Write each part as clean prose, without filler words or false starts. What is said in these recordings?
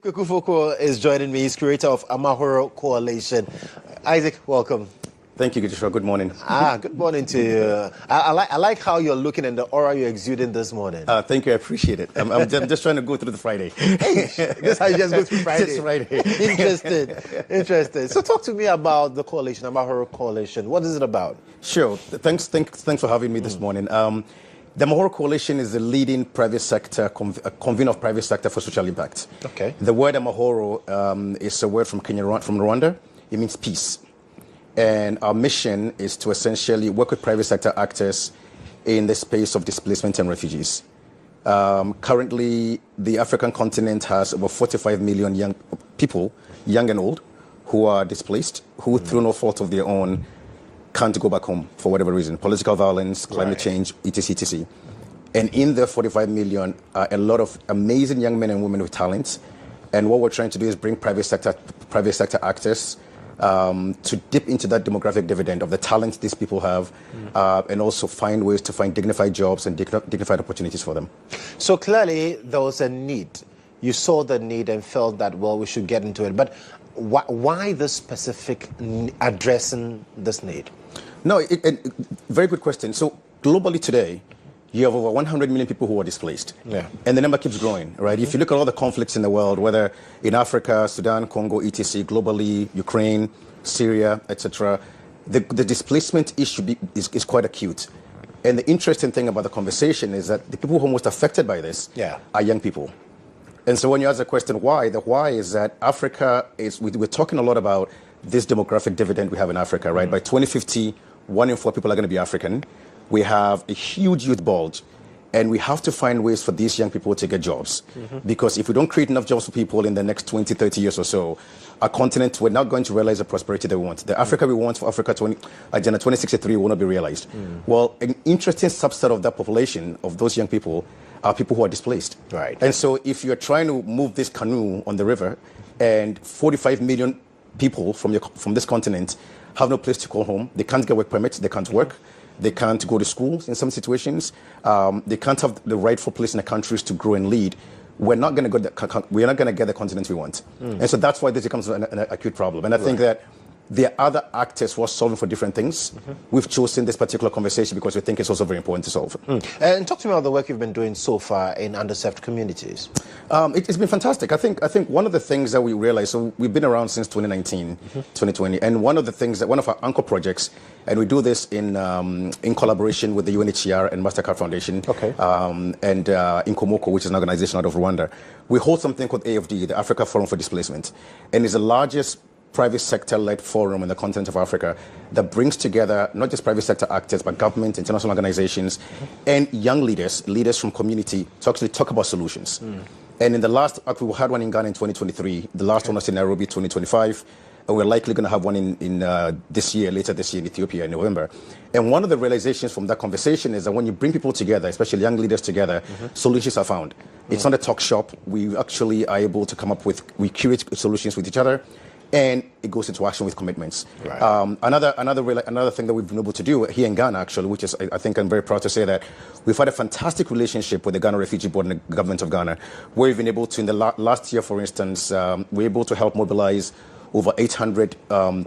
Kukufoko is joining me. He's creator of Amahoro Coalition. Isaac, welcome. Thank you, Joshua. Good morning. Good morning to you. I like how you're looking and the aura you're exuding this morning. Thank you. I appreciate it. I'm just trying to go through the Friday. Hey, this how you just go through Friday. Just Friday. Interesting. So talk to me about the coalition, Amahoro Coalition. What is it about? Sure. Thanks for having me this morning. The Amahoro Coalition is the leading private sector, convener of private sector for social impact. Okay. The word Amahoro is a word from Rwanda. It means peace. And our mission is to essentially work with private sector actors in the space of displacement and refugees. Currently, the African continent has over 45 million young people, young and old, who are displaced, who through no fault of their own can't go back home for whatever reason, political violence, climate change, etc., etc. And in the 45 million are a lot of amazing young men and women with talents. And what we're trying to do is bring private sector actors to dip into that demographic dividend of the talents these people have, and also find ways to find dignified jobs and dignified opportunities for them. So clearly there was a need. You saw the need and felt that, well, we should get into it. But why this specific addressing this need? No, very good question. So globally today, you have over 100 million people who are displaced. Yeah. And the number keeps growing, right? If you look at all the conflicts in the world, whether in Africa, Sudan, Congo, etc., globally, Ukraine, Syria, etc., the displacement issue is quite acute. And the interesting thing about the conversation is that the people who are most affected by this are young people. And so when you ask the question why, the why is that Africa is, we're talking a lot about this demographic dividend we have in Africa, right? By 2050, 1 in 4 people are going to be African. We have a huge youth bulge, and we have to find ways for these young people to get jobs. Because if we don't create enough jobs for people in the next 20, 30 years or so, our continent, we're not going to realize the prosperity that we want. The Africa we want for Africa Agenda 2063 will not be realized. Well, an interesting subset of that population, of those young people, are people who are displaced. Right. And so if you're trying to move this canoe on the river, and 45 million people from this continent have no place to call home, they can't get work permits, they can't work, they can't go to schools in some situations, they can't have the rightful place in the countries to grow and lead, we're not going to get the continent we want. And so that's why this becomes an acute problem. And I think that there are other actors who are solving for different things. We've chosen this particular conversation because we think it's also very important to solve. And talk to me about the work you've been doing so far in underserved communities. It's been fantastic. I think one of the things that we realized, so we've been around since 2019, 2020, and one of our anchor projects, and we do this in collaboration with the UNHCR and MasterCard Foundation, and in Komoko, which is an organization out of Rwanda. We hold something called AFD, the Africa Forum for Displacement, and it's the largest private sector-led forum in the continent of Africa that brings together not just private sector actors, but government, international organizations, and young leaders from community to actually talk about solutions. And in the last, we had one in Ghana in 2023. The last one was in Nairobi 2025. And we're likely going to have one in later this year in Ethiopia in November. And one of the realizations from that conversation is that when you bring people together, especially young leaders together, solutions are found. It's not a talk shop. We actually are able to come up with, we curate solutions with each other, and it goes into action with commitments. Right. Another thing that we've been able to do here in Ghana, actually, which is, I think I'm very proud to say that, we've had a fantastic relationship with the Ghana Refugee Board and the government of Ghana, where we've been able to, in the last year, for instance, we're able to help mobilize over 800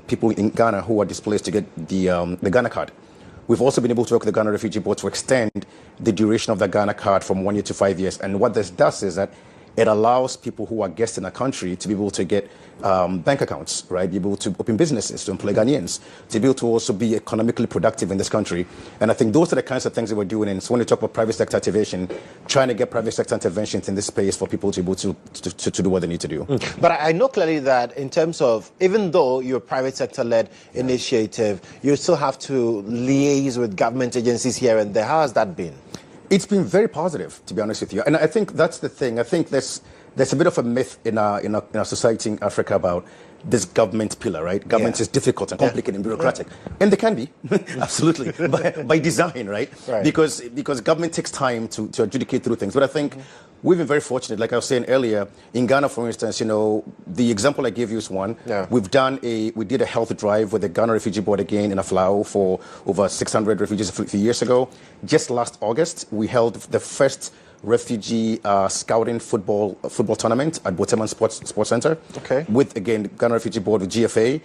people in Ghana who are displaced to get the Ghana card. We've also been able to work with the Ghana Refugee Board to extend the duration of the Ghana card from 1 year to 5 years. And what this does is that it allows people who are guests in a country to be able to get bank accounts, right? Be able to open businesses, to employ Ghanaians, to be able to also be economically productive in this country. And I think those are the kinds of things that we're doing. And so when we talk about private sector activation, trying to get private sector interventions in this space for people to be able to do what they need to do. But I know clearly that in terms of, even though you're a private sector-led initiative, you still have to liaise with government agencies here and there. How has that been? It's been very positive, to be honest with you. And I think that's the thing. I think there's a bit of a myth in our society in Africa about this government pillar, right? Government is difficult and complicated and bureaucratic. And they can be, absolutely, by design, right? Because government takes time to adjudicate through things. But I think we've been very fortunate. Like I was saying earlier, in Ghana, for instance, the example I gave you is one. We did a health drive with the Ghana Refugee Board again in Aflao for over 600 refugees a few years ago. Just last August, we held the first refugee scouting football tournament at Boteman Sports Center. Okay. With, again, Ghana Refugee Board, with GFA,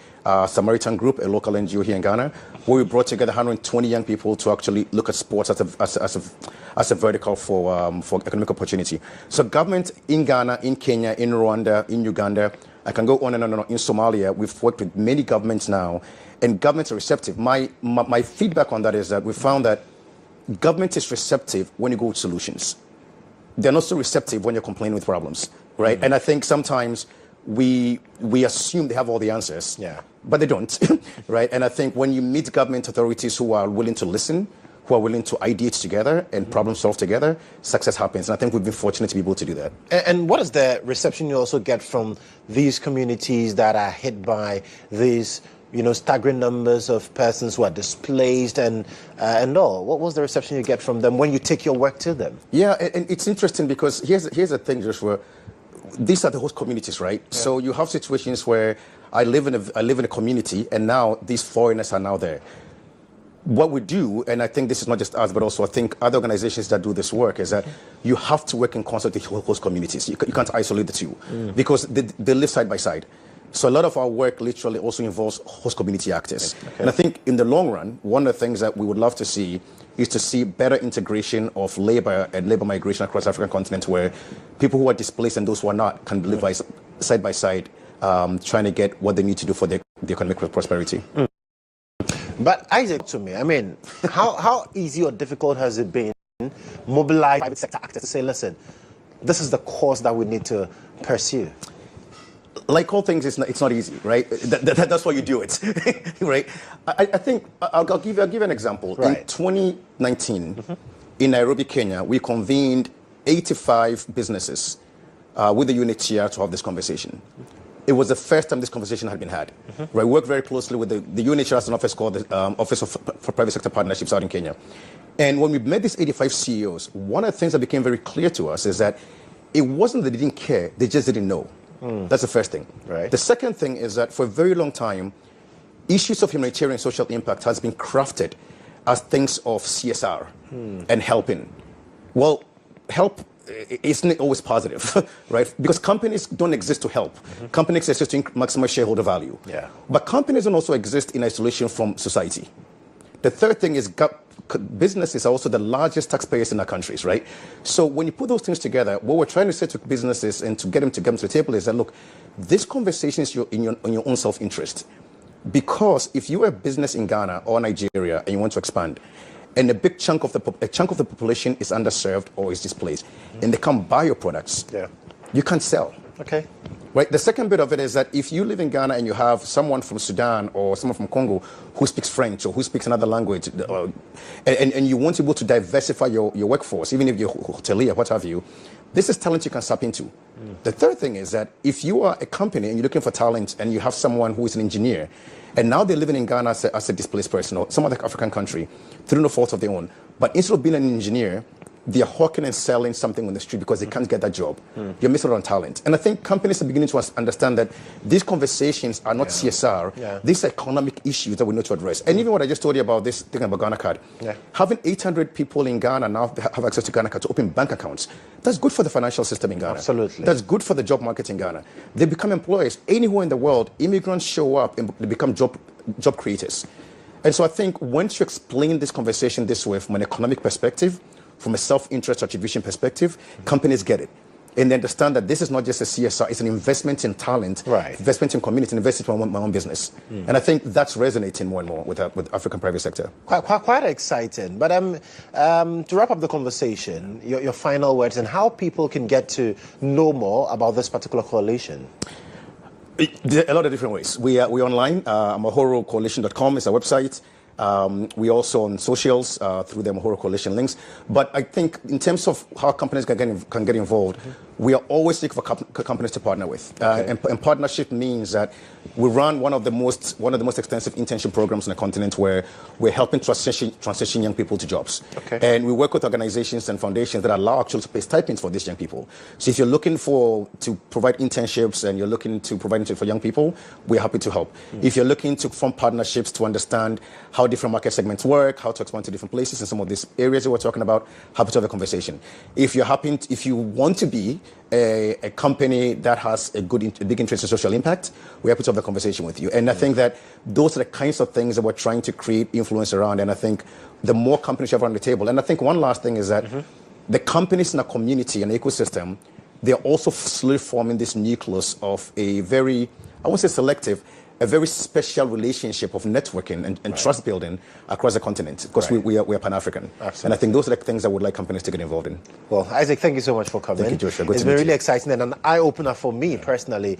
Samaritan Group, a local NGO here in Ghana, where we brought together 120 young people to actually look at sports as a vertical for economic opportunity. So government in Ghana, in Kenya, in Rwanda, in Uganda, I can go on and on and on. In Somalia, we've worked with many governments now, and governments are receptive. My feedback on that is that we found that government is receptive when you go with solutions. They're not so receptive when you're complaining with problems, right? And I think sometimes we assume they have all the answers, but they don't, right? And I think when you meet government authorities who are willing to listen, who are willing to ideate together and problem solve together, success happens. And I think we've been fortunate to be able to do that. And what is the reception you also get from these communities that are hit by these, staggering numbers of persons who are displaced and all? What was the reception you get from them when you take your work to them? Yeah, and it's interesting because here's the thing, Joshua. These are the host communities, right? Yeah. So you have situations where I live in a community, and now these foreigners are now there. What we do, and I think this is not just us, but also I think other organizations that do this work, is that you have to work in concert with host communities. You can't isolate the two because they live side by side. So a lot of our work literally also involves host community actors. Okay. And I think in the long run, one of the things that we would love to see is to see better integration of labor and labor migration across the African continent, where people who are displaced and those who are not can live side by side, trying to get what they need to do for the economic prosperity. But Isaac, to me, I mean, how easy or difficult has it been mobilize private sector actors to say, listen, this is the course that we need to pursue? Like all things, it's not easy, right? That's why you do it, right? I think I'll give you an example. Right. In 2019, in Nairobi, Kenya, we convened 85 businesses with the UNHCR to have this conversation. It was the first time this conversation had been had. Right? We worked very closely with the UNHCR, has an office called the Office for Private Sector Partnerships out in Kenya. And when we met these 85 CEOs, one of the things that became very clear to us is that it wasn't that they didn't care, they just didn't know. That's the first thing. Right. The second thing is that for a very long time, issues of humanitarian and social impact has been crafted as things of CSR and helping. Well, help isn't always positive, right? Because companies don't exist to help. Companies exist to maximize shareholder value. Yeah. But companies don't also exist in isolation from society. The third thing is businesses are also the largest taxpayers in our countries, right? So when you put those things together, what we're trying to say to businesses and to get them to come to the table is that, look, this conversation is in your own self-interest. Because if you're a business in Ghana or Nigeria and you want to expand, and a chunk of the population is underserved or is displaced, and they can't buy your products, you can't sell. Okay. Right. The second bit of it is that if you live in Ghana and you have someone from Sudan or someone from Congo who speaks French or who speaks another language, and you want to be able to diversify your workforce, even if you're hotelier, what have you, this is talent you can tap into. The third thing is that if you are a company and you're looking for talent and you have someone who is an engineer, and now they're living in Ghana as a displaced person or some other African country through no fault of their own, but instead of being an engineer, they're hawking and selling something on the street because they can't get that job. You're missing out on talent. And I think companies are beginning to understand that these conversations are not CSR. These are economic issues that we need to address. And even what I just told you about this thing about Ghana Card, having 800 people in Ghana now have access to Ghana Card to open bank accounts, that's good for the financial system in Ghana. Absolutely. That's good for the job market in Ghana. They become employers. Anywhere in the world, immigrants show up and they become job creators. And so I think once you explain this conversation this way from an economic perspective, from a self-interest attribution perspective, companies get it. And they understand that this is not just a CSR, it's an investment in talent, investment in community, investment in my own business. And I think that's resonating more and more with African private sector. Quite exciting. But to wrap up the conversation, your final words and how people can get to know more about this particular coalition. A lot of different ways. We're online. AmahoroCoalition.com is our website. We also on socials through the Amahoro Coalition links. But I think in terms of how companies can get involved, we are always looking for companies to partner with. And partnership means that we run one of the most extensive internship programs on the continent, where we're helping transition young people to jobs. And we work with organizations and foundations that allow actually to pay stipends for these young people. So if you're looking to provide internships and you're looking to provide internships for young people, we're happy to help. If you're looking to form partnerships to understand how different market segments work, how to expand to different places in some of these areas that we're talking about, happy to have a conversation. If you want to be a company that has a big interest in social impact, we're happy to have a conversation with you. And I think that those are the kinds of things that we're trying to create influence around. And I think the more companies you have on the table, and I think one last thing is that the companies in a community and ecosystem, they're also slowly forming this nucleus of a very, I won't say selective, a very special relationship of networking and trust building across the continent, because we are Pan-African. And I think those are the things I would like companies to get involved in. Well, Isaac, thank you so much for coming. Thank you, Joshua. Good it's to been meet really you. exciting and an eye-opener for me personally.